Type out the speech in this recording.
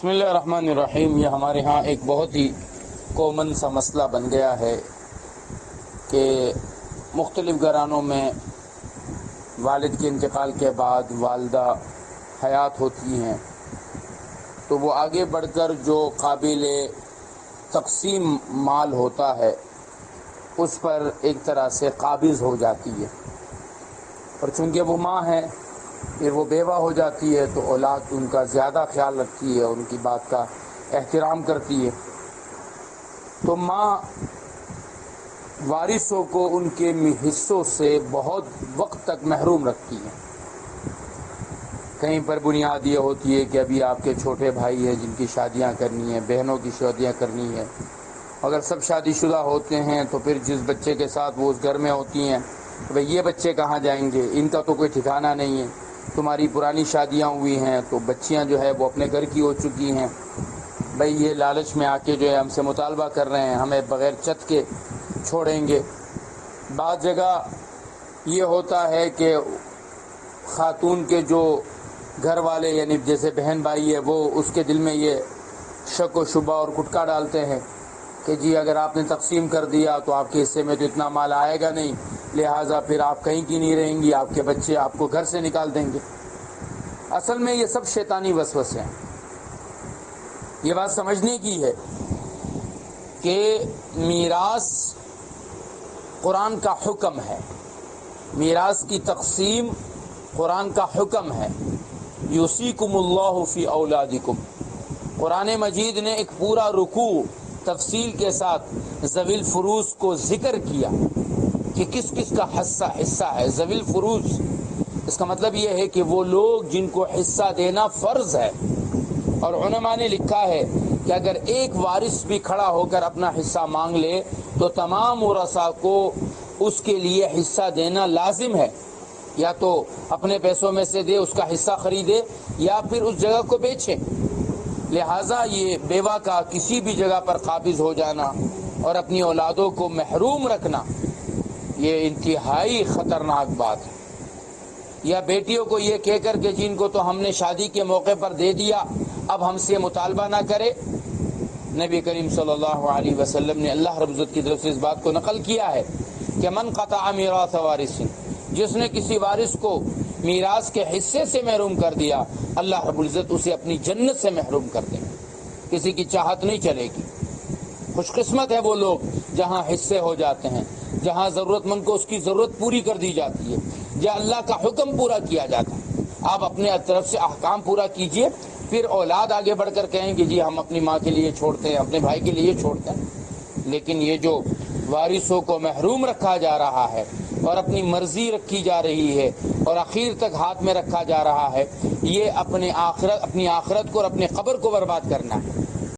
بسم اللہ الرحمن الرحیم۔ یہ ہمارے ہاں ایک بہت ہی کامن سا مسئلہ بن گیا ہے کہ مختلف گھرانوں میں والد کے انتقال کے بعد والدہ حیات ہوتی ہیں تو وہ آگے بڑھ کر جو قابل تقسیم مال ہوتا ہے اس پر ایک طرح سے قابض ہو جاتی ہے، اور چونکہ وہ ماں ہے پھر وہ بیوہ ہو جاتی ہے تو اولاد ان کا زیادہ خیال رکھتی ہے اور ان کی بات کا احترام کرتی ہے، تو ماں وارثوں کو ان کے حصوں سے بہت وقت تک محروم رکھتی ہے۔ کہیں پر بنیاد یہ ہوتی ہے کہ ابھی آپ کے چھوٹے بھائی ہیں جن کی شادیاں کرنی ہیں، بہنوں کی شادیاں کرنی ہیں، اگر سب شادی شدہ ہوتے ہیں تو پھر جس بچے کے ساتھ وہ اس گھر میں ہوتی ہیں تو بھئی یہ بچے کہاں جائیں گے، ان کا تو کوئی ٹھکانہ نہیں ہے، تمہاری پرانی شادیاں ہوئی ہیں تو بچیاں جو ہے وہ اپنے گھر کی ہو چکی ہیں، بھئی یہ لالچ میں آ کے جو ہے ہم سے مطالبہ کر رہے ہیں، ہمیں بغیر چھت کے چھوڑیں گے۔ بعض جگہ یہ ہوتا ہے کہ خاتون کے جو گھر والے یعنی جیسے بہن بھائی ہے وہ اس کے دل میں یہ شک و شبہ اور کٹکا ڈالتے ہیں کہ جی اگر آپ نے تقسیم کر دیا تو آپ کے حصے میں تو اتنا مال آئے گا نہیں، لہٰذا پھر آپ کہیں کی نہیں رہیں گی، آپ کے بچے آپ کو گھر سے نکال دیں گے۔ اصل میں یہ سب شیطانی وسوسے ہیں۔ یہ بات سمجھنے کی ہے کہ میراث قرآن کا حکم ہے، میراث کی تقسیم قرآن کا حکم ہے۔ یوصیکم اللہ فی اولادکم، قرآن مجید نے ایک پورا رکوع تفصیل کے ساتھ ذوی الفروض کو ذکر کیا کہ کس کس کا حصہ ہے۔ ذوی الفروض اس کا مطلب یہ ہے کہ وہ لوگ جن کو حصہ دینا فرض ہے، اور علماء نے لکھا ہے کہ اگر ایک وارث بھی کھڑا ہو کر اپنا حصہ مانگ لے تو تمام ورثاء کو اس کے لیے حصہ دینا لازم ہے، یا تو اپنے پیسوں میں سے دے، اس کا حصہ خریدے، یا پھر اس جگہ کو بیچے۔ لہٰذا یہ بیوہ کا کسی بھی جگہ پر قابض ہو جانا اور اپنی اولادوں کو محروم رکھنا یہ انتہائی خطرناک بات ہے۔ یا بیٹیوں کو یہ کہہ کر کہ جن کو تو ہم نے شادی کے موقع پر دے دیا اب ہم سے مطالبہ نہ کرے۔ نبی کریم صلی اللہ علیہ وسلم نے اللہ رب العزت کی طرف سے اس بات کو نقل کیا ہے کہ من قطع میراث وارث، جس نے کسی وارث کو میراث کے حصے سے محروم کر دیا اللہ رب العزت اسے اپنی جنت سے محروم کر دے گا، کسی کی چاہت نہیں چلے گی۔ خوش قسمت ہے وہ لوگ جہاں حصے ہو جاتے ہیں، جہاں ضرورت مند کو اس کی ضرورت پوری کر دی جاتی ہے، جہاں اللہ کا حکم پورا کیا جاتا ہے۔ آپ اپنے طرف سے احکام پورا کیجئے، پھر اولاد آگے بڑھ کر کہیں کہ جی ہم اپنی ماں کے لیے چھوڑتے ہیں، اپنے بھائی کے لیے چھوڑتے ہیں۔ لیکن یہ جو وارثوں کو محروم رکھا جا رہا ہے اور اپنی مرضی رکھی جا رہی ہے اور اخیر تک ہاتھ میں رکھا جا رہا ہے، یہ اپنی آخرت کو اور اپنے قبر کو برباد کرنا ہے۔